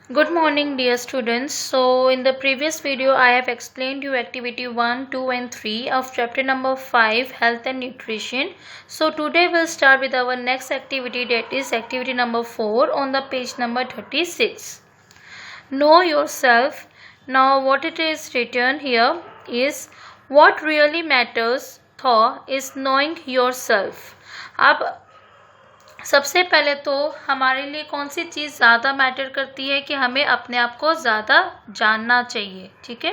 Good morning, dear students. So, in the previous video, I have explained you activity 1, 2 and 3 of chapter number 5, Health and Nutrition. So, today we'll start with our next activity, that is activity number 4 on the page number 36. Know yourself. Now, what it is written here is, what really matters is knowing yourself. अब सबसे पहले तो हमारे लिए कौन सी चीज़ ज़्यादा matter करती है कि हमें अपने आप को ज़्यादा जानना चाहिए, ठीक है।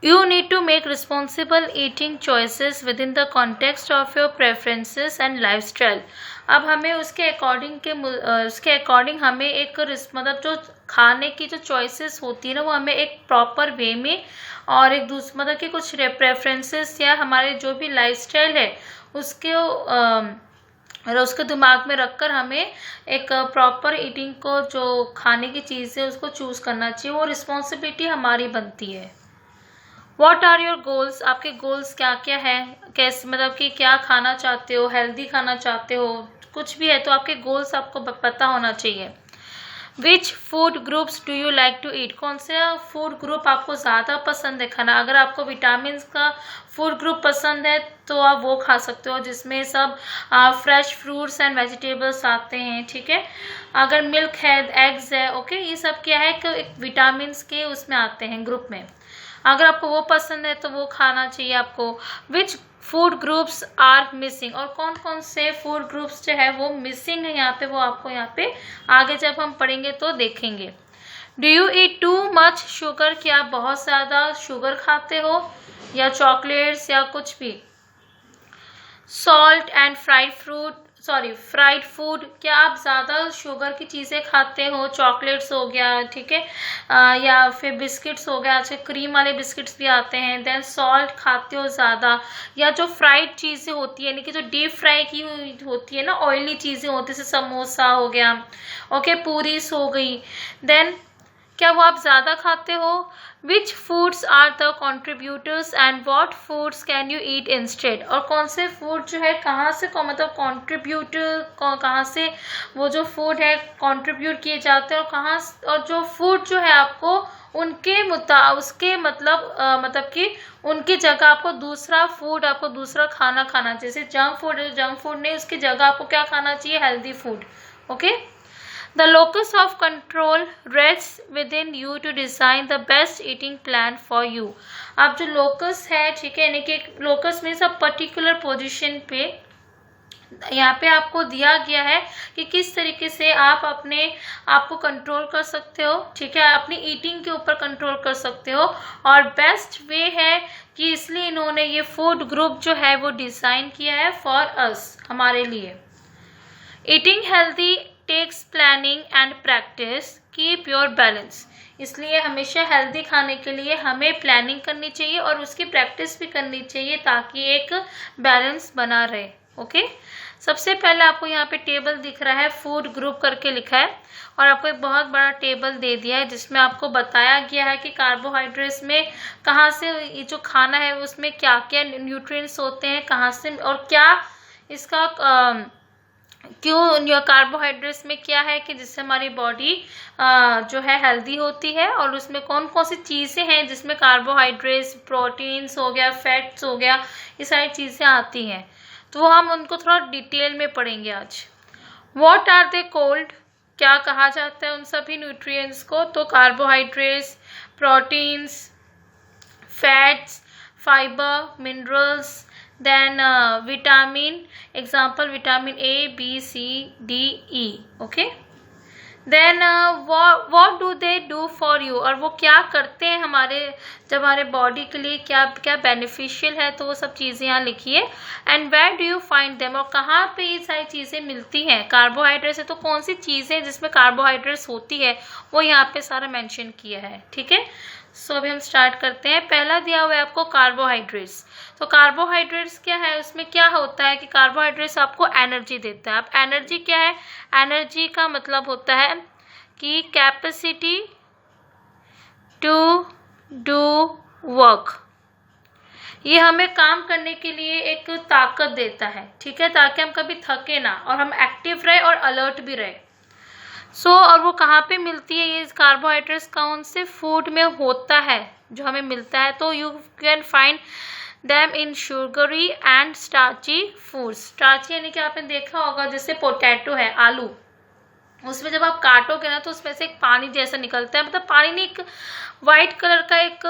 You need to make responsible eating choices within the context of your preferences and lifestyle. अब हमें उसके अकॉर्डिंग हमें एक मतलब जो खाने की जो चॉइसेस होती है ना, वो हमें एक प्रॉपर वे में और एक दूसरे मतलब कि कुछ प्रेफरेंसेस या हमारे जो भी लाइफस्टाइल है उसके और उसके दिमाग में रखकर हमें एक प्रॉपर ईटिंग को जो खाने की चीज़ है उसको चूज़ करना चाहिए। वो रिस्पॉन्सिबिलिटी हमारी बनती है। व्हाट आर योर गोल्स, आपके गोल्स क्या क्या है, कैसे मतलब कि क्या खाना चाहते हो, हेल्दी खाना चाहते हो, कुछ भी है तो आपके गोल्स आपको पता होना चाहिए। Which food groups do you like to eat, कौन सा फूड ग्रुप आपको ज़्यादा पसंद है खाना। अगर आपको विटामिन का फूड ग्रुप पसंद है तो आप वो खा सकते हो जिसमें सब फ्रेश फ्रूट्स एंड वेजिटेबल्स आते हैं, ठीक है। अगर मिल्क है, एग्स है, ओके, ये सब क्या है कि विटामिन के उसमें आते हैं ग्रुप में। अगर आपको वो पसंद है तो वो खाना चाहिए आपको। Which food groups are missing, और कौन कौन से फूड ग्रुप्स जो है वो मिसिंग है यहाँ पे, वो आपको यहाँ पे आगे जब हम पढ़ेंगे तो देखेंगे। Do you eat too much sugar, क्या आप बहुत ज़्यादा शुगर खाते हो या चॉकलेट्स या कुछ भी। सॉल्ट एंड फ्राइड फूड, क्या आप ज़्यादा शुगर की चीज़ें खाते हो, चॉकलेट्स हो गया, ठीक है, या फिर बिस्किट्स हो गया, अच्छा क्रीम वाले बिस्किट्स भी आते हैं। देन सॉल्ट खाते हो ज़्यादा, या जो फ्राइड चीज़ें होती है यानी कि जो डीप फ्राई की होती है ना, ऑयली चीज़ें होती है जैसे समोसा हो गया, ओके, पूरीस हो गई, देन क्या वो आप ज़्यादा खाते हो। Which foods are the contributors and what foods can you eat instead, और कौन से फूड जो है कहाँ से मतलब कॉन्ट्रीब्यूटर कहाँ से वो जो फूड है कॉन्ट्रीब्यूट किए जाते हैं, और कहाँ और जो फूड जो है आपको उसके मतलब कि उनकी जगह आपको दूसरा फूड, आपको दूसरा खाना खाना चाहिए। जैसे जंक फूड नहीं, उसकी जगह आपको क्या खाना चाहिए, healthy food, okay. The locus of control rests within you to design the best eating plan for you. अब जो लोकस है, ठीक है, यानी कि लोकस में सब पर्टिकुलर पोजीशन पे यहाँ पे आपको दिया गया है कि किस तरीके से आप अपने आप को कंट्रोल कर सकते हो, ठीक है, अपनी ईटिंग के ऊपर कंट्रोल कर सकते हो। और बेस्ट वे है कि इसलिए इन्होंने ये फूड ग्रुप जो है वो डिज़ाइन किया है फॉर अस, हमारे लिए। Eating healthy takes planning and practice, keep your balance, इसलिए हमेशा हेल्दी खाने के लिए हमें प्लानिंग करनी चाहिए और उसकी प्रैक्टिस भी करनी चाहिए ताकि एक बैलेंस बना रहे, ओके। सबसे पहले आपको यहाँ पे टेबल दिख रहा है, फूड ग्रुप करके लिखा है, और आपको एक बहुत बड़ा टेबल दे दिया है जिसमें आपको बताया गया है कि कार्बोहाइड्रेट्स में कहाँ से ये जो खाना है उसमें क्या क्या न्यूट्रिएंट्स होते हैं, कहाँ से और क्या इसका क्यों कार्बोहाइड्रेट्स में क्या है कि जिससे हमारी बॉडी जो है हेल्दी होती है, और उसमें कौन कौन सी चीज़ें हैं जिसमें कार्बोहाइड्रेट्स, प्रोटीन्स हो गया, फैट्स हो गया, ये सारी चीज़ें आती हैं, तो वो हम उनको थोड़ा डिटेल में पढ़ेंगे आज। व्हाट आर दे कॉल्ड, क्या कहा जाता है उन सभी न्यूट्रिएंट्स को, तो carbohydrates, proteins, fats, fibre, minerals, then vitamin, example vitamin A, B, C, D, E, okay, then what do they do for you, और वो क्या करते हैं हमारे बॉडी के लिए, क्या क्या बेनिफिशियल है, तो वो सब चीज़ें यहाँ लिखिए। And where do you find them, और कहाँ पे ये सारी चीज़ें मिलती हैं। कार्बोहाइड्रेट्स है तो कौन सी चीज़ें जिसमें कार्बोहाइड्रेट्स होती है वो यहाँ पे सारा मेंशन किया है, ठीक है। सो अभी हम स्टार्ट करते हैं। पहला दिया हुआ है आपको कार्बोहाइड्रेट्स, तो कार्बोहाइड्रेट्स क्या है, उसमें क्या होता है कि कार्बोहाइड्रेट्स आपको एनर्जी देता है। अब एनर्जी क्या है, एनर्जी का मतलब होता है कि कैपेसिटी टू डू वर्क, ये हमें काम करने के लिए एक ताकत देता है, ठीक है, ताकि हम कभी थके ना और हम एक्टिव रहे और अलर्ट भी रहे। और वो कहाँ पे मिलती है, ये कार्बोहाइड्रेट्स कौन से फूड में होता है जो हमें मिलता है, तो you can find them in sugary and starchy foods. Starchy यानी कि आपने देखा होगा जैसे पोटैटो है, आलू, उसमें जब आप काटोगे ना तो उसमें से एक पानी जैसा निकलता है, मतलब पानी नहीं, एक वाइट कलर का एक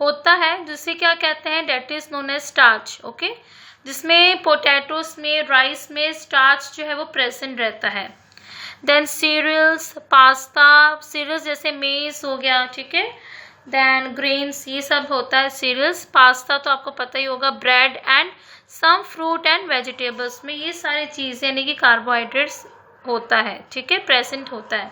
होता है जिसे क्या कहते हैं, that is known as starch. Okay, जिसमें पोटैटोस में, राइस में स्टार्च जो है वो प्रेजेंट रहता है। देन सीरियल्स, पास्ता, सीरियल्स जैसे मेज हो गया, ठीक है, देन ग्रेन्स, ये सब होता है सीरियल्स। पास्ता तो आपको पता ही होगा, bread and some fruit and vegetables में ये सारी चीज़ें यानी कि कार्बोहाइड्रेट्स होता है, ठीक है, प्रेजेंट होता है।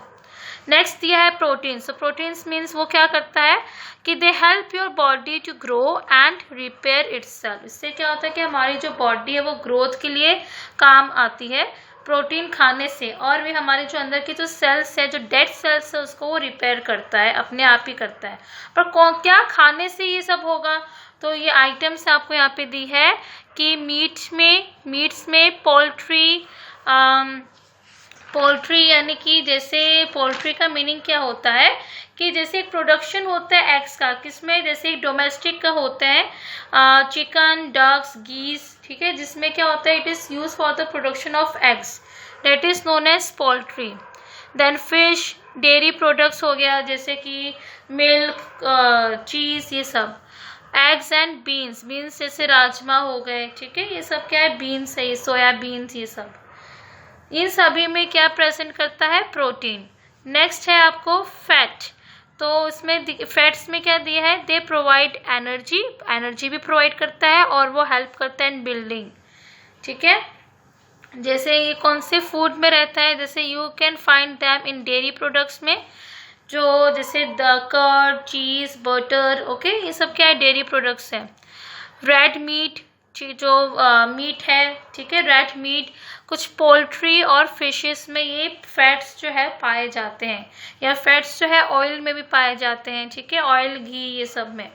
नेक्स्ट दिया है प्रोटीन। सो प्रोटीन्स मीन्स वो क्या करता है कि they help your body to grow and repair itself. इससे क्या होता है कि हमारी जो बॉडी है वो ग्रोथ के लिए काम आती है प्रोटीन खाने से, और भी हमारे जो अंदर की जो सेल्स है, जो डेड सेल्स है, उसको वो रिपेयर करता है, अपने आप ही करता है। पर क्या खाने से ये सब होगा, तो ये आइटम्स आपको यहाँ पे दी है कि मीट्स में पोल्ट्री यानी कि जैसे पोल्ट्री का मीनिंग क्या होता है कि जैसे एक प्रोडक्शन होता है एग्स का, किसमें, जैसे एक डोमेस्टिक का होता है चिकन, डक्स, गीस, ठीक है, जिसमें क्या होता है, it is use for the production of eggs, that is known as poultry. Then fish, dairy products हो गया जैसे कि मिल्क, चीज़, ये सब। एग्स एंड बीन्स जैसे राजमा हो गए, ठीक है, ये सब क्या है, बीन्स है, ये सोया बीन्स, ये सब, इन सभी में क्या प्रेजेंट करता है, प्रोटीन। नेक्स्ट है आपको फैट। तो इसमें फैट्स में क्या दिया है, दे प्रोवाइड एनर्जी भी प्रोवाइड करता है और वो हेल्प करता है इन बिल्डिंग, ठीक है। जैसे ये कौन से फूड में रहता है, जैसे you can find them in dairy products में, जो जैसे कर्ड, चीज़, बटर, ओके, ये सब क्या है, डेयरी प्रोडक्ट्स है। रेड मीट, जो मीट है, ठीक है, रेड मीट, कुछ पोल्ट्री और फिशेस में ये फैट्स जो है पाए जाते हैं, या फैट्स जो है ऑयल में भी पाए जाते हैं, ठीक है, ऑयल, घी, ये सब में।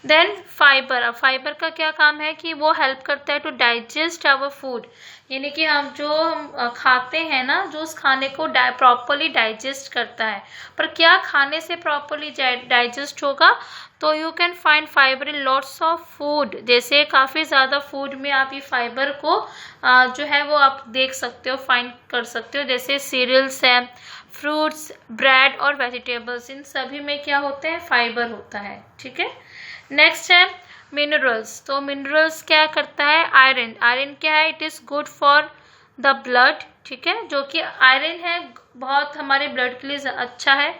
Then fibre. अब फाइबर का क्या काम है कि वो हेल्प करता है टू डाइजेस्ट आवर फूड, यानी कि हम खाते हैं ना, जो उस खाने को प्रॉपरली डाइजेस्ट करता है। पर क्या खाने से प्रॉपरली डाइजेस्ट होगा, तो you can find fibre in lots of food, जैसे काफ़ी ज़्यादा फूड में आप ये फाइबर को जो है वो आप देख सकते हो, फाइंड कर सकते हो, जैसे सीरियल्स है, फ्रूट्स, ब्रेड और वेजिटेबल्स, इन सभी में क्या होते हैं, फाइबर होता है, ठीक है। नेक्स्ट है मिनरल्स। तो मिनरल्स क्या करता है, आयरन क्या है, it is good for the blood, ठीक है, जो कि आयरन है बहुत हमारे ब्लड के लिए अच्छा है।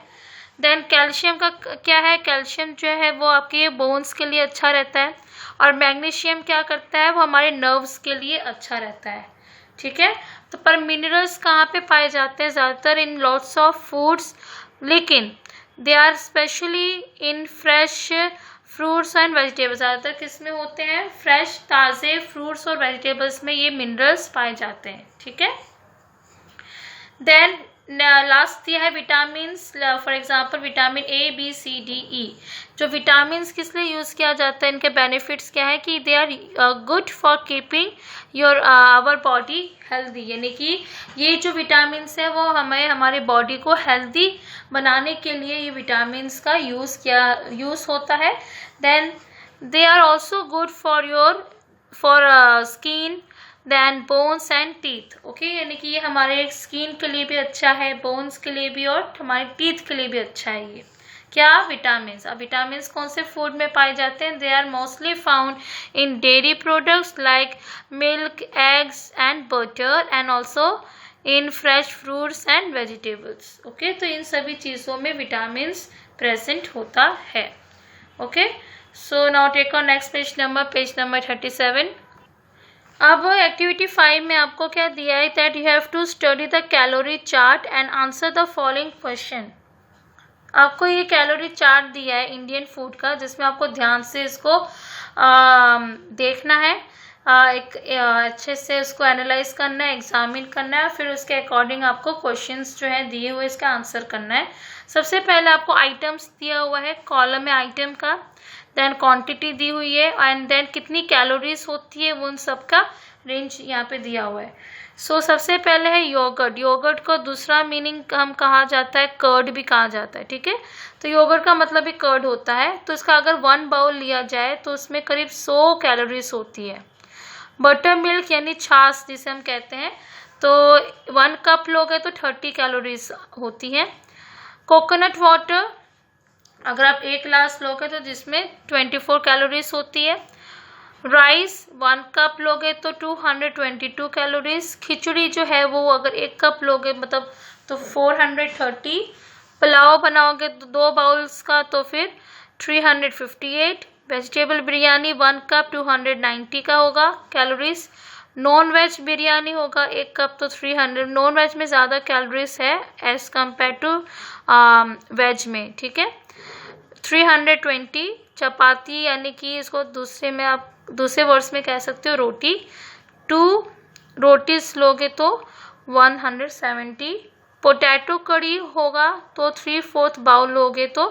देन कैल्शियम का क्या है, कैल्शियम जो है वो आपके बोन्स के लिए अच्छा रहता है, और मैग्नीशियम क्या करता है, वो हमारे नर्व्स के लिए अच्छा रहता है, ठीक है। तो पर मिनरल्स कहाँ पे पाए जाते हैं, ज़्यादातर इन लॉट्स ऑफ फूड्स, लेकिन they are specially in fresh fruits and vegetables. ज़्यादातर किस में होते हैं, फ्रेश, ताज़े फ्रूट्स और वेजिटेबल्स में ये मिनरल्स पाए जाते हैं, ठीक है। देन लास्ट दिया है vitamins, for example vitamin A, B, C, D, E. जो विटामिन्स किस लिए यूज़ किया जाता है, इनके बेनिफिट्स क्या है कि they are good for keeping your our body healthy, यानी कि ये जो विटामिन्स है वो हमारे बॉडी को हेल्दी बनाने के लिए ये विटामिन्स का यूज़ होता है। Then they are also good for skin, then bones and teeth, okay, यानी कि ये हमारे स्किन के लिए भी अच्छा है, बोन्स के लिए भी, और हमारे टीथ के लिए भी अच्छा है ये क्या, विटामिन्स। अब विटामिन्स कौन से फूड में पाए जाते हैं, they are mostly found in dairy products like milk, eggs and butter, and also in fresh fruits and vegetables, okay. तो इन सभी चीज़ों में विटामिन्स प्रेजेंट होता है, okay. So now take on next page number 37। अब एक्टिविटी 5 में आपको क्या दिया है, that you have to study the calorie chart and answer the following question. आपको ये कैलोरी चार्ट दिया है इंडियन फूड का, जिसमें आपको ध्यान से इसको देखना है, एक अच्छे से उसको एनालाइज करना है, एग्जामिन करना है, फिर उसके अकॉर्डिंग आपको क्वेश्चंस जो है दिए हुए इसका आंसर करना है। सबसे पहले आपको आइटम्स दिया हुआ है, कॉलम है आइटम का, देन क्वांटिटी दी हुई है, एंड देन कितनी कैलोरीज होती है वो उन सब का रेंज यहाँ पे दिया हुआ है। सो सबसे पहले है योगर्ट। योगर्ट को दूसरा मीनिंग हम कहा जाता है कर्ड भी कहा जाता है, ठीक है। तो योगर्ट का मतलब भी कर्ड होता है। तो इसका अगर 1 बाउल लिया जाए तो उसमें करीब 100 कैलोरीज होती है। बटर मिल्क यानी छाछ जिसे हम कहते हैं, तो 1 कप लोगे तो 30 कैलोरीज होती है। कोकोनट वाटर अगर आप 1 ग्लास लोगे तो जिसमें 24 कैलोरीज होती है। राइस 1 कप लोगे तो 222 कैलोरीज। खिचड़ी जो है वो अगर 1 कप लोगे मतलब तो 430। पुलाव बनाओगे तो 2 बाउल्स का तो फिर 358। वेजिटेबल बिरयानी 1 कप 290 का होगा कैलोरीज। नॉन वेज बिरयानी होगा 1 कप तो 300। नॉन वेज में ज़्यादा कैलोरीज है एज कम्पेयर टू वेज में, ठीक है। 320। चपाती यानी कि इसको दूसरे वर्ड्स में कह सकते हो रोटी, 2 रोटीज लोगे तो 170। पोटैटो कड़ी होगा तो 3/4 बाउल लोगे तो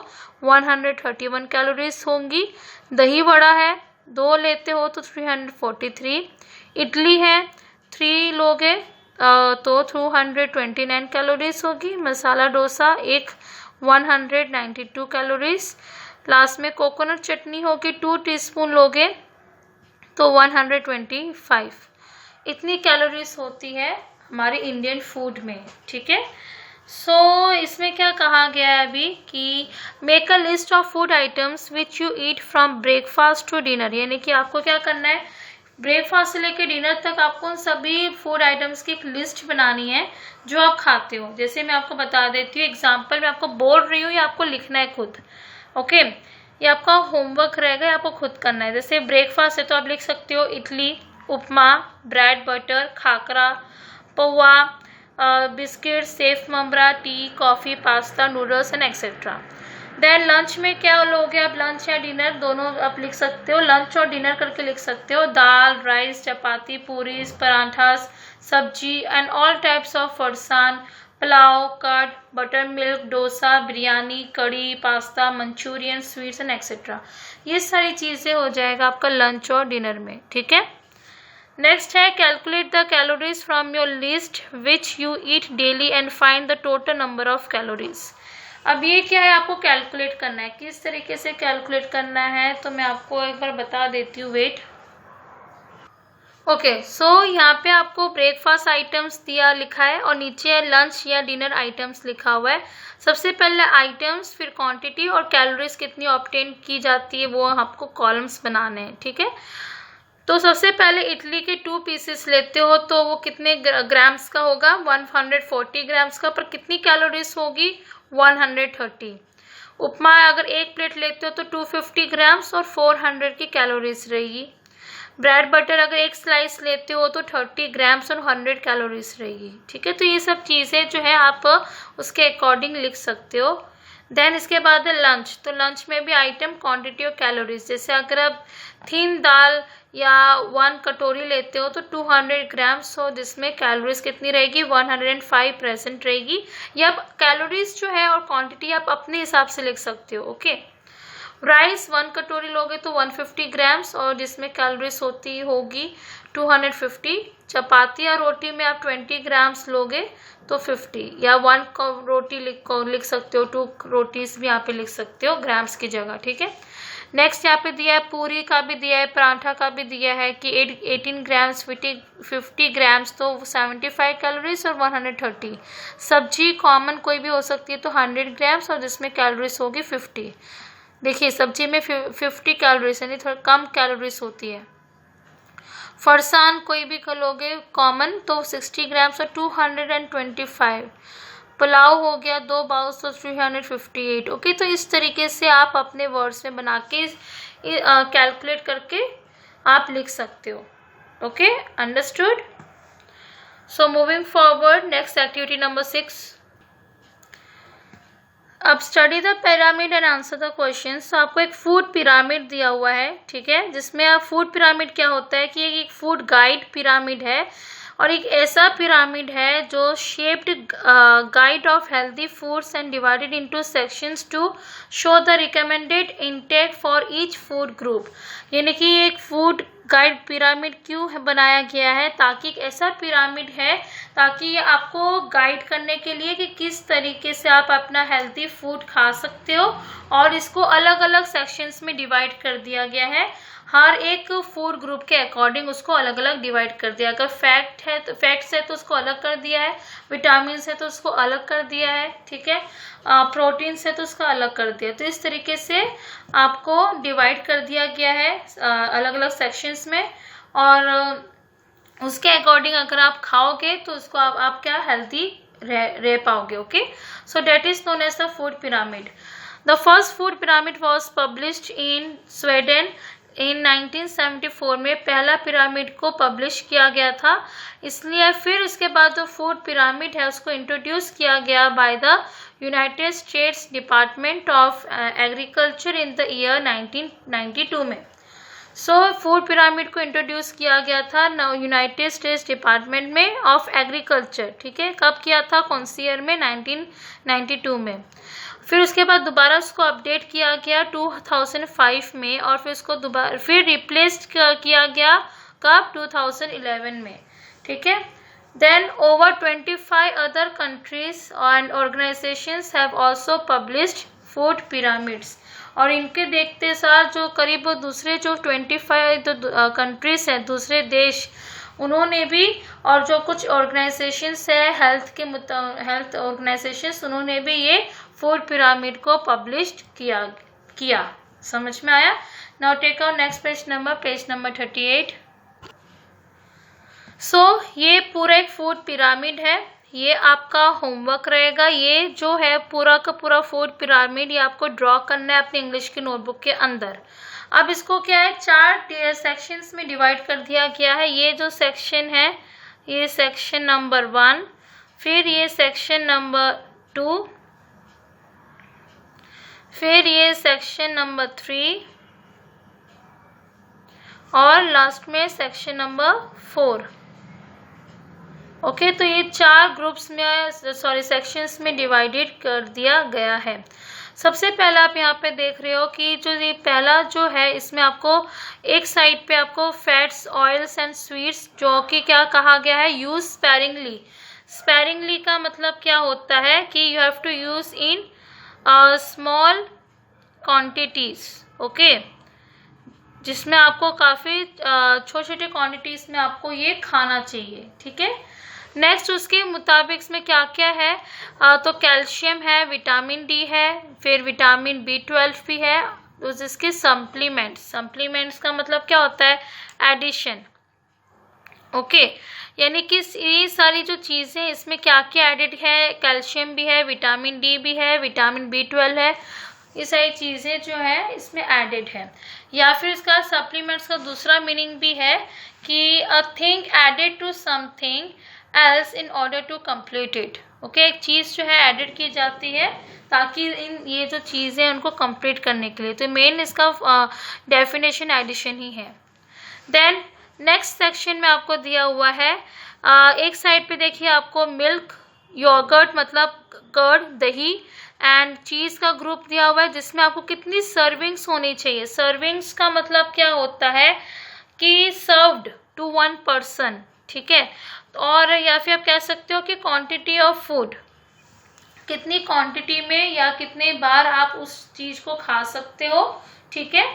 131 कैलोरीज होंगी। दही बड़ा है 2 लेते हो तो 343। इडली है 3 लोगे तो 229 कैलोरीज होगी। मसाला डोसा 192 कैलोरीज। लास्ट में कोकोनट चटनी होगी 2 टीस्पून लोगे तो 125। इतनी कैलोरीज होती है हमारे इंडियन फूड में, ठीक है। सो इसमें क्या कहा गया है अभी कि make a list of food items which you eat from breakfast to dinner, यानी कि आपको क्या करना है ब्रेकफास्ट से लेकर डिनर तक आपको उन सभी फूड आइटम्स की एक लिस्ट बनानी है जो आप खाते हो। जैसे मैं आपको बता देती हूँ, एग्जाम्पल मैं आपको बोल रही हूँ, ये आपको लिखना है खुद, ओके। ये आपका होमवर्क रहेगा, आपको खुद करना है। जैसे ब्रेकफास्ट है तो आप लिख सकते हो idli, upma, bread butter, khakra, poha, biscuit, sev mamra, tea, coffee, pasta, noodles and etcetera. Then lunch में क्या लोगे आप, लंच या डिनर दोनों आप लिख सकते हो, लंच और डिनर करके लिख सकते हो। दाल, rice, chapati, puri, paratha, sabzi and all types of farsan, pulao, curd, butter milk, dosa, biryani, kadhi, pasta, Manchurian, sweets and etcetera. ये सारी चीज़ें हो जाएगा आपका लंच और डिनर में, ठीक है। नेक्स्ट है calculate the calories from your list which you eat daily and find the total number of calories. अब ये क्या है, आपको कैलकुलेट करना है। किस तरीके से कैलकुलेट करना है तो मैं आपको एक बार बता देती हूँ, वेट। ओके, सो यहाँ पे आपको ब्रेकफास्ट आइटम्स दिया लिखा है और नीचे लंच या डिनर आइटम्स लिखा हुआ है। सबसे पहले आइटम्स, फिर क्वांटिटी और कैलोरीज कितनी ऑब्टेन की जाती है वो आपको कॉलम्स बनाने हैं, ठीक है। तो सबसे पहले इडली के 2 पीसेस लेते हो तो वो कितने ग्राम्स का होगा, 140 ग्राम्स का, पर कितनी कैलोरीज होगी 130। उपमा अगर 1 प्लेट लेते हो तो 250 ग्राम्स और 400 की कैलोरीज रहेगी। ब्रेड बटर अगर 1 स्लाइस लेते हो तो 30 ग्राम्स और 100 कैलोरीज रहेगी, ठीक है। तो ये सब चीज़ें जो है आप उसके अकॉर्डिंग लिख सकते हो। देन इसके बाद है लंच। तो लंच में भी आइटम, क्वांटिटी और कैलोरीज। जैसे अगर आप 3 दाल या 1 कटोरी लेते हो तो 200 ग्राम्स हो, जिसमें कैलोरीज कितनी रहेगी 105 प्रेजेंट रहेगी। या कैलोरीज जो है और क्वांटिटी आप अपने हिसाब से लिख सकते हो, ओके। राइस 1 कटोरी लोगे तो 150 ग्राम्स और जिसमें कैलोरीज होगी 250। चपाती या रोटी में आप 20 ग्राम्स लोगे तो 50, या 1 रोटी लिख सकते हो, 2 रोटीज भी यहाँ पे लिख सकते हो ग्राम्स की जगह, ठीक है। नेक्स्ट यहाँ पे दिया है पूरी का भी दिया है, पराठा का भी दिया है कि 18 ग्राम्स 50 ग्राम्स तो 75 कैलोरीज और 130। सब्जी कॉमन कोई भी हो सकती है तो 100 ग्राम्स और जिसमें कैलोरीज होगी 50। देखिए सब्जी में 50 कैलोरीज यानी थोड़ा कम कैलोरीज होती है। फरसान कोई भी लोगे कॉमन तो 60 ग्राम्स और 225। पुलाव हो गया 2 बाउल्स तो 358, ओके। तो इस तरीके से आप अपने वर्ड्स में बना के कैलकुलेट करके आप लिख सकते हो, okay, understood. So moving forward, next activity number 6। अब study the pyramid and answer the questions. तो आपको एक फूड पिरामिड दिया हुआ है, ठीक है, जिसमें आप फूड पिरामिड क्या होता है कि एक फूड गाइड पिरामिड है और एक ऐसा पिरामिड है जो shaped guide of healthy foods and divided into sections to show the recommended intake for each food group. यानी कि एक फूड गाइड पिरामिड क्यों बनाया गया है, ताकि एक ऐसा पिरामिड है ताकि ये आपको गाइड करने के लिए कि किस तरीके से आप अपना हेल्दी फूड खा सकते हो, और इसको अलग अलग सेक्शंस में डिवाइड कर दिया गया है। हर एक फूड ग्रुप के अकॉर्डिंग उसको अलग अलग डिवाइड कर दिया। अगर फैट्स है तो उसको अलग कर दिया है, विटामिन है तो उसको अलग कर दिया है, ठीक है, प्रोटीन है तो उसका अलग कर दिया। तो इस तरीके से आपको डिवाइड कर दिया गया है अलग अलग सेक्शंस में, और उसके अकॉर्डिंग अगर आप खाओगे तो उसको आप क्या हेल्दी रह पाओगे। Okay, so that is known as the food pyramid. The first food pyramid was published in Sweden in 1974 में पहला पिरामिड को पब्लिश किया गया था। इसलिए फिर उसके बाद जो फूड पिरामिड है उसको इंट्रोड्यूस किया गया by the United states department of agriculture in the year 1992 में। सो फूड पिरामिड को इंट्रोड्यूस किया गया था यूनाइटेड स्टेट्स डिपार्टमेंट में ऑफ एग्रीकल्चर, ठीक है। कब किया था, कौन सी ईयर में, 1992 में। फिर उसके बाद दोबारा उसको अपडेट किया गया 2005 में, और फिर उसको दोबारा फिर रिप्लेस्ड किया गया कब, 2011 में, ठीक है। Then over 25 other countries and organisations have also published food pyramids, और इनके देखते साथ जो करीब दूसरे जो 25 कंट्रीज हैं, दूसरे देश, उन्होंने भी, और जो कुछ ऑर्गेनाइजेशंस है हेल्थ ऑर्गेनाइजेशंस, उन्होंने भी ये फूड पिरामिड को पब्लिश किया। समझ में आया। Now take our next page number 38। सो ये पूरा एक फूड पिरामिड है, ये आपका होमवर्क रहेगा। ये जो है पूरा का पूरा फूड पिरामिड ये आपको ड्रॉ करना है अपनी इंग्लिश की नोटबुक के अंदर। अब इसको क्या है, 4 सेक्शंस में डिवाइड कर दिया गया है। ये जो सेक्शन है, ये सेक्शन नंबर 1, फिर ये सेक्शन नंबर 2, फिर ये सेक्शन नंबर 3, और लास्ट में सेक्शन नंबर 4। ओके, तो ये 4 ग्रुप्स में सेक्शंस में डिवाइडेड कर दिया गया है। सबसे पहला आप यहाँ पे देख रहे हो कि जो ये पहला जो है, इसमें आपको एक साइड पे आपको फैट्स, ऑयल्स एंड स्वीट्स, जो कि क्या कहा गया है, यूज स्पेरिंगली। स्पेरिंगली का मतलब क्या होता है कि you have to use in small quantities, okay, जिसमें आपको काफ़ी छोटे छोटे क्वांटिटीज में आपको ये खाना चाहिए, ठीक है। नेक्स्ट उसके मुताबिक इसमें क्या क्या है, तो कैल्शियम है, विटामिन डी है, फिर विटामिन B12 भी है, तो जिसके सप्लीमेंट्स का मतलब क्या होता है, एडिशन, ओके। यानी कि ये सारी जो चीज़ें इसमें क्या क्या एडिड है, कैल्शियम भी है, विटामिन डी भी है, विटामिन B12 है, ये सारी चीज़ें जो है इसमें एडेड है। या फिर इसका सप्लीमेंट्स का दूसरा मीनिंग भी है कि a thing added to something else in order to complete it, okay. एक चीज़ जो है एडिड की जाती है ताकि ये जो चीज़ें हैं उनको कंप्लीट करने के लिए। तो मेन इसका डेफिनेशन एडिशन ही है। देन नेक्स्ट सेक्शन में आपको दिया हुआ है, एक साइड पे देखिए आपको मिल्क, योगर्ट मतलब कर्ड, दही एंड चीज़ का ग्रुप दिया हुआ है, जिसमें आपको कितनी सर्विंग्स होनी चाहिए। सर्विंग्स का मतलब क्या होता है कि सर्व्ड टू 1 पर्सन, ठीक है। और या फिर आप कह सकते हो कि क्वांटिटी ऑफ फूड, कितनी क्वांटिटी में या कितने बार आप उस चीज़ को खा सकते हो, ठीक है।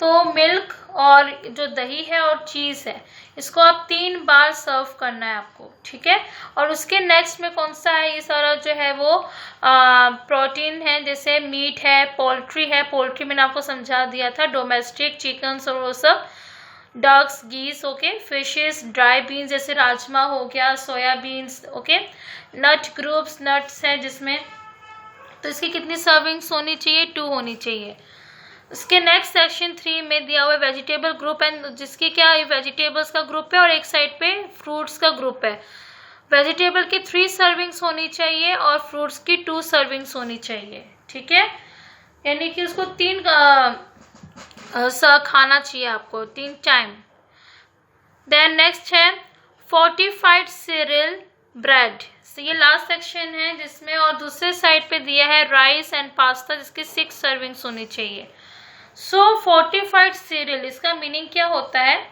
तो मिल्क और जो दही है और चीज़ है, इसको आप 3 बार सर्व करना है आपको, ठीक है। और उसके नेक्स्ट में कौन सा है, ये सारा जो है वो प्रोटीन है, जैसे मीट है, पोल्ट्री है, पोल्ट्री मैंने आपको समझा दिया था, डोमेस्टिक चिकन्स और वो सब, डक्स, गीस, ओके, फिशेस, ड्राई बीन्स जैसे राजमा हो गया, सोया बीन्स, ओके, नट ग्रुप्स, नट्स है जिसमें, तो इसकी कितनी सर्विंग्स होनी चाहिए, 2 होनी चाहिए। इसके नेक्स्ट सेक्शन 3 में दिया हुआ है वेजिटेबल ग्रुप, एंड जिसकी क्या वेजिटेबल्स का ग्रुप है और एक साइड पे फ्रूट्स का ग्रुप है। वेजिटेबल की 3 सर्विंग्स होनी चाहिए और फ्रूट्स की 2 सर्विंग्स होनी चाहिए, ठीक है। यानी कि उसको 3 खाना चाहिए आपको 3 टाइम। देन नेक्स्ट है फोर्टिफाइड सीरियल ब्रेड, ये लास्ट सेक्शन है जिसमें, और दूसरे साइड पे दिया है राइस एंड पास्ता जिसकी 6 सर्विंग्स होनी चाहिए। सो फोर्टिफाइड सीरियल, इसका मीनिंग क्या होता है,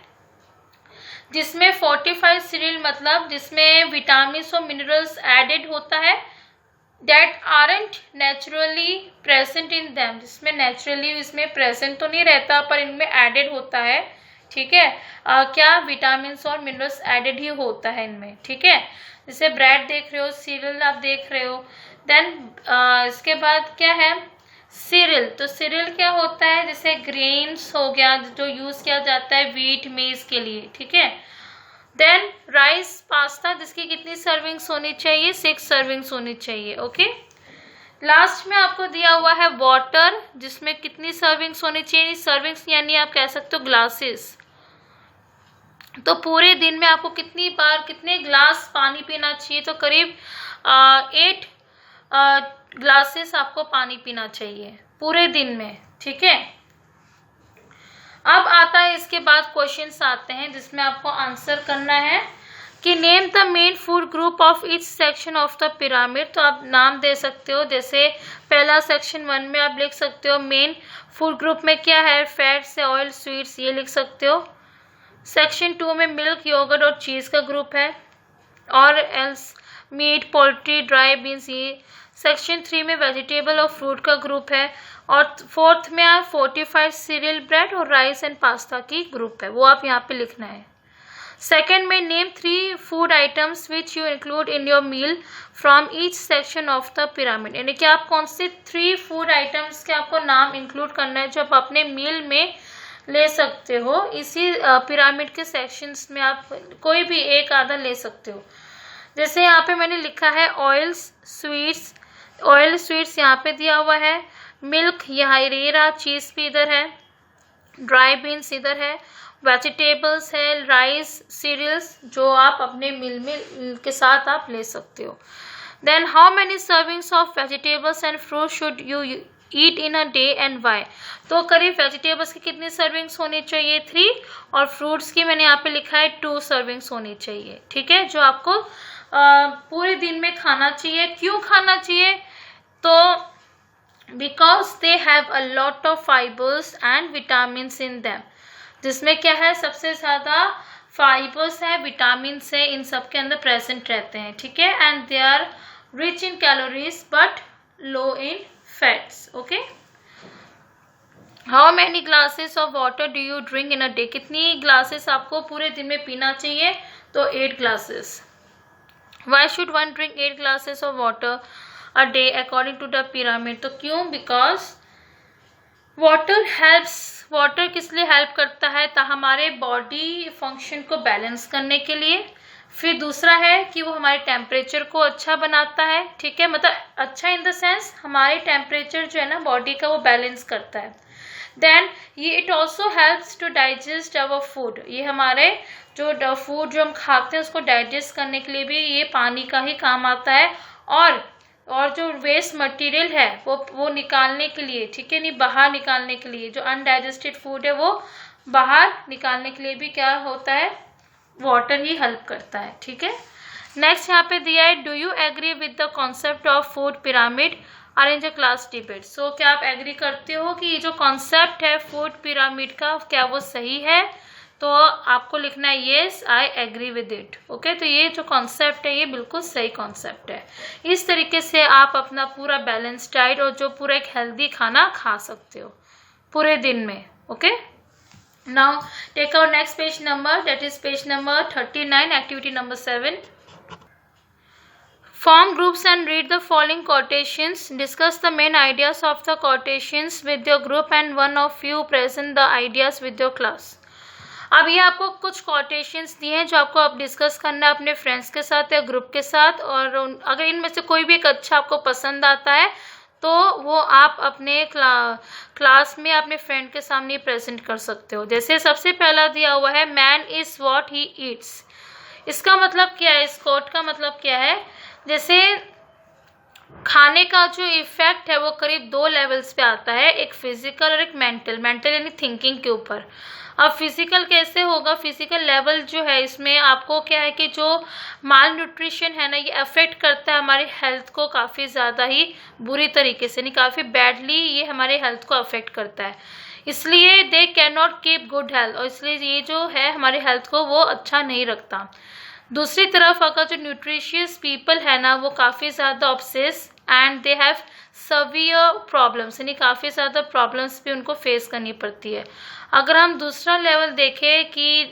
जिसमें फोर्टिफाइड सीरियल मतलब जिसमें विटामिन और मिनरल्स एडेड होता है that aren't naturally present in them, जिसमें नेचुरली इसमें प्रेजेंट तो नहीं रहता पर इनमें एडेड होता है, ठीक है। क्या विटामिन और मिनरल्स एडेड ही होता है इनमें, ठीक है। जैसे ब्रेड देख रहे हो, सीरियल आप देख रहे हो। देन इसके बाद क्या है, सीरियल, तो सीरियल क्या होता है, जैसे ग्रेन्स हो गया जो यूज किया जाता है व्हीट मेज के लिए, ठीक है। देन राइस पास्ता जिसकी कितनी सर्विंग्स होनी चाहिए, 6 सर्विंग्स होनी चाहिए, ओके। लास्ट में आपको दिया हुआ है वाटर जिसमें कितनी सर्विंग्स होनी चाहिए, सर्विंग्स यानी आप कह सकते हो ग्लासेस। तो पूरे दिन में आपको कितनी बार कितने ग्लास पानी पीना चाहिए, तो करीब 8 ग्लासेस आपको पानी पीना चाहिए पूरे दिन में, ठीक है। अब आता है इसके बाद क्वेश्चंस आते हैं जिसमें आपको आंसर करना है कि name the main food group of each section of the pyramid. तो आप नाम दे सकते हो, जैसे पहला सेक्शन 1 में आप लिख सकते हो मेन फूड ग्रुप में क्या है, फैट्स, ऑयल, स्वीट्स, ये लिख सकते हो। सेक्शन 2 में मिल्क, योगर्ट और चीज़ का ग्रुप है, और else meat, poultry, dry beans, ये। सेक्शन 3 में वेजिटेबल और फ्रूट का ग्रुप है, और 4th में आप फोर्टिफाइड सीरियल ब्रेड और राइस एंड पास्ता की ग्रुप है, वो आप यहाँ पे लिखना है। सेकेंड में name 3 food items which you include in your meal from each section of the pyramid, यानी कि आप कौन से 3 फूड आइटम्स के आपको नाम इंक्लूड करना है जो आप अपने मील में ले सकते हो। इसी पिरामिड के सेक्शंस में आप कोई भी एक आधा ले सकते हो। जैसे यहाँ पे मैंने लिखा है ऑयल्स, स्वीट्स, ऑयल स्वीट्स यहाँ पे दिया हुआ है, मिल्क यहाँ ये रहा, चीज़ भी इधर है, ड्राई बीन्स इधर है, वेजिटेबल्स है, राइस, सीरियल्स जो आप अपने मील में के साथ आप ले सकते हो। Then how many servings of vegetables and fruit should you eat in a day and why, तो करीब वेजिटेबल्स की कितनी सर्विंग्स होनी चाहिए, 3, और फ्रूट्स की मैंने यहाँ पे लिखा है 2 सर्विंग्स होनी चाहिए, ठीक है, जो आपको पूरे दिन में खाना चाहिए। क्यों खाना चाहिए, तो because they have a lot of fibres and vitamins in them, जिसमें क्या है, सबसे ज़्यादा फाइबर्स है, विटामिन है, इन सब के अंदर प्रेजेंट रहते हैं, ठीक है। And they are rich in calories but low in fats, okay. How many glasses of water do you drink in a day, कितनी ग्लासेस आपको पूरे दिन में पीना चाहिए, तो 8 glasses. Why should one drink 8 glasses of water a day according to the pyramid, तो क्यों, बिकॉज वाटर हेल्प्स, वाटर किस लिए हेल्प करता है, तो हमारे बॉडी फंक्शन को बैलेंस करने के लिए। फिर दूसरा है कि वो हमारे टेम्परेचर को अच्छा बनाता है, ठीक है, मतलब अच्छा इन द सेंस हमारे टेम्परेचर जो है ना बॉडी का वो बैलेंस करता है। देन ये it also helps to digest our food, ये हमारे जो फूड जो हम खाते हैं उसको डाइजेस्ट करने के लिए भी ये पानी का ही काम आता है, और जो वेस्ट मटेरियल है वो निकालने के लिए, ठीक है, नहीं बाहर निकालने के लिए, जो अनडाइजेस्टेड फूड है वो बाहर निकालने के लिए भी क्या होता है, वाटर ही हेल्प करता है, ठीक है। नेक्स्ट यहाँ पे दिया है do you agree with the concept of food pyramid, arrange a class debate, so क्या आप एग्री करते हो कि ये जो कॉन्सेप्ट है फूड पिरामिड का क्या वो सही है, तो आपको लिखना है yes I agree with it, okay. तो ये जो कॉन्सेप्ट है ये बिल्कुल सही कॉन्सेप्ट है, इस तरीके से आप अपना पूरा बैलेंस डाइट और जो पूरा एक हेल्दी खाना खा सकते हो पूरे दिन में, okay. Now take our next page number, that is page number 39, activity number 7। Form groups and read the following quotations. Discuss the main ideas of the quotations with your group and one of you present the ideas with your class. अब ये आपको कुछ quotations दिए हैं जो आपको अब discuss करना है अपने फ्रेंड्स के साथ या ग्रुप के साथ, और अगर इनमें से कोई भी एक अच्छा आपको पसंद आता है तो वो आप अपने क्लास में अपने फ्रेंड के सामने प्रेजेंट कर सकते हो। जैसे सबसे पहला दिया हुआ है man is what he eats, इसका मतलब क्या है, इस कोट का मतलब क्या है, जैसे खाने का जो इफेक्ट है वो करीब 2 लेवल्स पे आता है, एक फिजिकल और एक मेंटल, मेंटल यानी थिंकिंग के ऊपर। अब फिजिकल कैसे होगा, फिजिकल लेवल जो है इसमें आपको क्या है कि जो माल न्यूट्रिशन है ना, ये अफेक्ट करता है हमारी हेल्थ को काफ़ी ज़्यादा ही बुरी तरीके से, नहीं काफ़ी बैडली ये हमारे हेल्थ को अफेक्ट करता है, इसलिए they can not keep good health, और इसलिए ये जो है हमारे हेल्थ को वो अच्छा नहीं रखता। दूसरी तरफ अगर जो न्यूट्रिशियस पीपल है ना, वो काफ़ी ज़्यादा obsess and they have severe problems, यानी काफ़ी ज़्यादा प्रॉब्लम्स भी उनको फेस करनी पड़ती है। अगर हम दूसरा लेवल देखें कि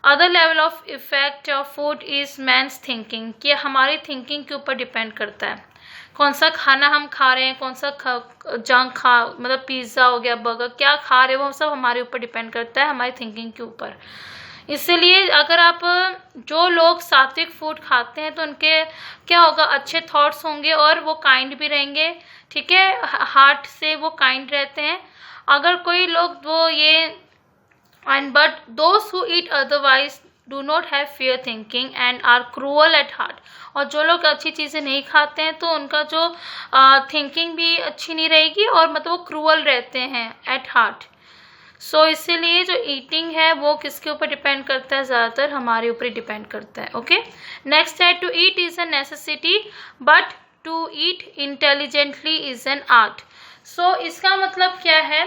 other level of effect of food is man's thinking, कि हमारी थिंकिंग के ऊपर डिपेंड करता है कौन सा खाना हम खा रहे हैं, कौन सा जंक खा मतलब पिज़्ज़ा हो गया, बर्गर, क्या खा रहे हो, वो सब हमारे ऊपर डिपेंड करता है, हमारी थिंकिंग के ऊपर। इसलिए अगर आप जो लोग सात्विक फूड खाते हैं तो उनके क्या होगा, अच्छे थॉट्स होंगे और वो काइंड भी रहेंगे, ठीक है, हार्ट से वो काइंड रहते हैं। अगर कोई लोग वो ये and but those who eat otherwise do not have fair thinking and are cruel at heart, और जो लोग अच्छी चीज़ें नहीं खाते हैं तो उनका जो थिंकिंग भी अच्छी नहीं रहेगी और मतलब वो क्रूअल रहते हैं एट हार्ट। सो इसीलिए जो ईटिंग है वो किसके ऊपर डिपेंड करता है, ज़्यादातर हमारे ऊपर डिपेंड करता है। ओके, नेक्स्ट है to eat is a necessity but to eat intelligently is an art. So इसका मतलब क्या है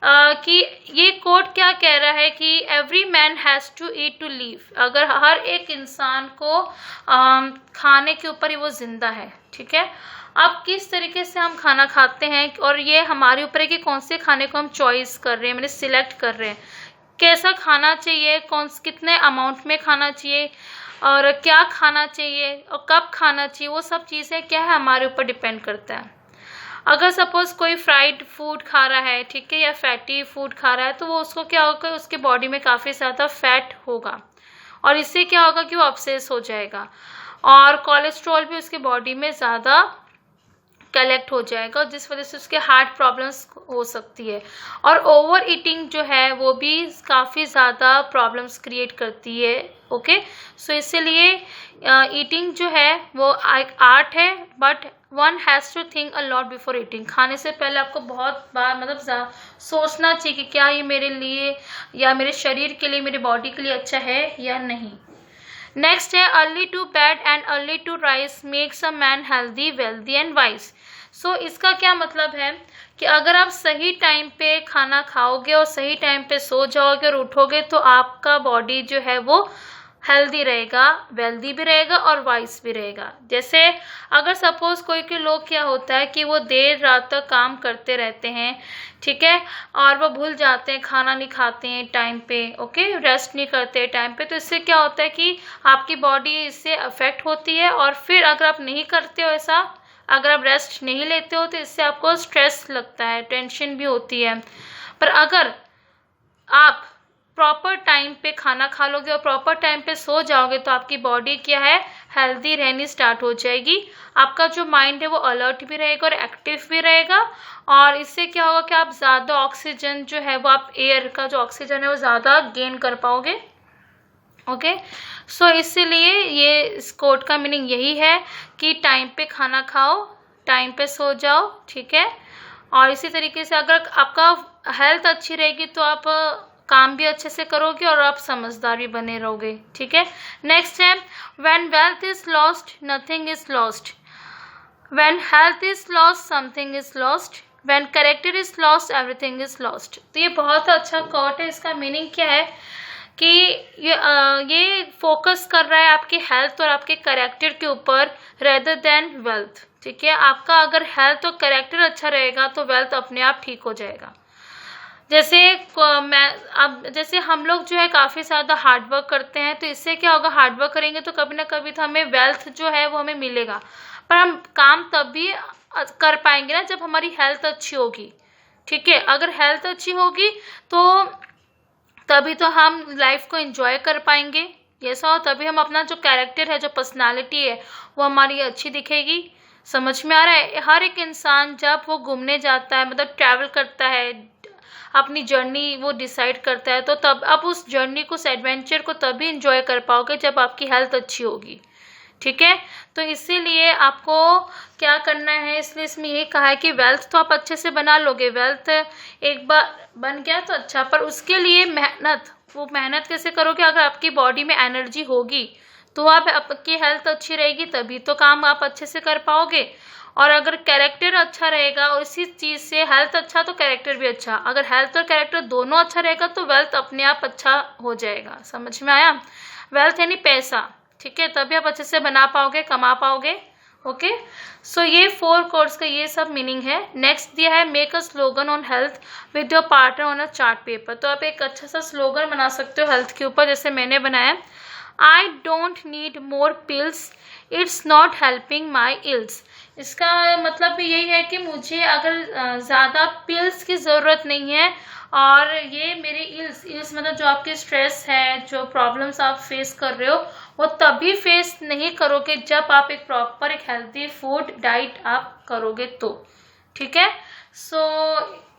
कि ये कोट क्या कह रहा है कि every man has to eat to live, अगर हर एक इंसान को खाने के ऊपर ही वो जिंदा है, ठीक है। अब किस तरीके से हम खाना खाते हैं और ये हमारे ऊपर है कि कौन से खाने को हम चॉइस कर रहे हैं, मैंने सिलेक्ट कर रहे हैं, कैसा खाना चाहिए, कितने अमाउंट में खाना चाहिए और क्या खाना चाहिए और कब खाना चाहिए, वो सब चीज़ें क्या है हमारे ऊपर डिपेंड करता है। अगर सपोज कोई फ्राइड फूड खा रहा है, ठीक है, या फैटी फूड खा रहा है, तो वो उसको क्या होगा, उसके बॉडी में काफ़ी ज़्यादा फैट होगा और इससे क्या होगा कि वो ऑब्सेस हो जाएगा और कोलेस्ट्रॉल भी उसके बॉडी में ज़्यादा कलेक्ट हो जाएगा, जिस वजह से उसके हार्ट प्रॉब्लम्स हो सकती है। और ओवर ईटिंग जो है वो भी काफ़ी ज़्यादा प्रॉब्लम्स क्रिएट करती है। ओके, सो इसीलिए ईटिंग जो है वो एक आर्ट है, but one has to think a lot before eating. खाने से पहले आपको बहुत बार मतलब सोचना चाहिए कि क्या ये मेरे लिए या मेरे शरीर के लिए, मेरी बॉडी के लिए अच्छा है या नहीं। नेक्स्ट है early to bed and early to rise makes a man healthy wealthy and wise. So इसका क्या मतलब है कि अगर आप सही टाइम पे खाना खाओगे और सही टाइम पे सो जाओगे और उठोगे तो आपका बॉडी जो है वो हेल्दी रहेगा, वेल्दी भी रहेगा और वाइज भी रहेगा। जैसे अगर सपोज कोई के लोग क्या होता है कि वो देर रात तक काम करते रहते हैं, ठीक है, और वो भूल जाते हैं, खाना नहीं खाते हैं टाइम पे, ओके, रेस्ट नहीं करते टाइम पे, तो इससे क्या होता है कि आपकी बॉडी इससे अफेक्ट होती है। और फिर अगर आप नहीं करते हो ऐसा, अगर आप रेस्ट नहीं लेते हो तो इससे आपको स्ट्रेस लगता है, टेंशन भी होती है। पर अगर आप प्रॉपर टाइम पे खाना खा लोगे और प्रॉपर टाइम पे सो जाओगे तो आपकी बॉडी क्या है, हेल्दी रहनी स्टार्ट हो जाएगी। आपका जो माइंड है वो अलर्ट भी रहेगा और एक्टिव भी रहेगा। और इससे क्या होगा कि आप ज़्यादा ऑक्सीजन जो है वो, आप एयर का जो ऑक्सीजन है वो ज़्यादा गेन कर पाओगे। ओके, सो इसीलिए ये इस कोट का मीनिंग यही है कि टाइम पे खाना खाओ, टाइम पे सो जाओ, ठीक है। और इसी तरीके से अगर आपका हेल्थ अच्छी रहेगी तो आप काम भी अच्छे से करोगे और आप समझदार भी बने रहोगे, ठीक है। नेक्स्ट है when wealth is lost nothing is lost, when health is lost something is lost, when character is lost everything is lost. तो ये बहुत अच्छा कोट है। इसका मीनिंग क्या है कि ये फोकस कर रहा है आपके हेल्थ और आपके कैरेक्टर के ऊपर रेदर देन वेल्थ, ठीक है। आपका अगर हेल्थ और कैरेक्टर अच्छा रहेगा तो वेल्थ अपने आप ठीक हो जाएगा। जैसे हम लोग जो है काफ़ी ज़्यादा हार्डवर्क करते हैं, तो इससे क्या होगा, हार्डवर्क करेंगे तो कभी ना कभी तो हमें वेल्थ जो है वो हमें मिलेगा। पर हम काम तब भी कर पाएंगे ना जब हमारी हेल्थ अच्छी होगी, ठीक है। अगर हेल्थ अच्छी होगी तो तभी तो हम लाइफ को एंजॉय कर पाएंगे, ऐसा हो तभी हम अपना जो कैरेक्टर है, जो पर्सनालिटी है वो हमारी अच्छी दिखेगी। समझ में आ रहा है। हर एक इंसान जब वो घूमने जाता है, मतलब ट्रैवल करता है, अपनी जर्नी वो डिसाइड करता है, तो तब आप उस जर्नी को, उस एडवेंचर को तभी इंजॉय कर पाओगे जब आपकी हेल्थ अच्छी होगी, ठीक है। तो इसीलिए आपको क्या करना है, इसलिए इसमें ये कहा है कि वेल्थ तो आप अच्छे से बना लोगे, वेल्थ एक बार बन गया तो अच्छा, पर उसके लिए मेहनत, वो मेहनत कैसे करोगे, अगर आपकी बॉडी में एनर्जी होगी तो आप आपकी हेल्थ अच्छी रहेगी, तभी तो काम आप अच्छे से कर पाओगे। और अगर कैरेक्टर अच्छा रहेगा और इसी चीज़ से हेल्थ अच्छा तो कैरेक्टर भी अच्छा, अगर हेल्थ और कैरेक्टर दोनों अच्छा रहेगा तो वेल्थ अपने आप अच्छा हो जाएगा। समझ में आया? वेल्थ यानी पैसा, ठीक है, तभी आप अच्छे से बना पाओगे, कमा पाओगे। ओके, सो ये 4 कोर्स का ये सब मीनिंग है। नेक्स्ट दिया है make a slogan on health with your partner on a chart paper. तो आप एक अच्छा सा स्लोगन बना सकते हो हेल्थ के ऊपर, जैसे मैंने बनाया, I don't need more pills, it's not helping my ills. इसका मतलब भी यही है कि मुझे अगर ज़्यादा पिल्स की ज़रूरत नहीं है, और ये मेरे इल्स मतलब जो आपके स्ट्रेस है, जो प्रॉब्लम्स आप फेस कर रहे हो, वो तभी फेस नहीं करोगे जब आप एक प्रॉपर एक हेल्दी फूड डाइट आप करोगे तो, ठीक है। सो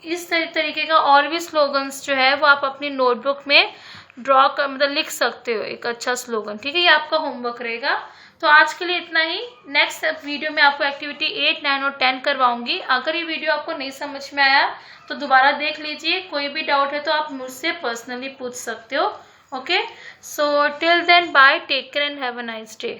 इस तरीके का और भी स्लोगन्स जो है वो आप अपनी नोटबुक में ड्रॉ कर मतलब लिख सकते हो, एक अच्छा स्लोगन, ठीक है। ये आपका होमवर्क रहेगा। तो आज के लिए इतना ही। नेक्स्ट वीडियो में आपको एक्टिविटी 8, 9 और 10 करवाऊंगी। अगर ये वीडियो आपको नहीं समझ में आया तो दोबारा देख लीजिए, कोई भी डाउट है तो आप मुझसे पर्सनली पूछ सकते हो। Okay, so till then bye, take care and have a nice day.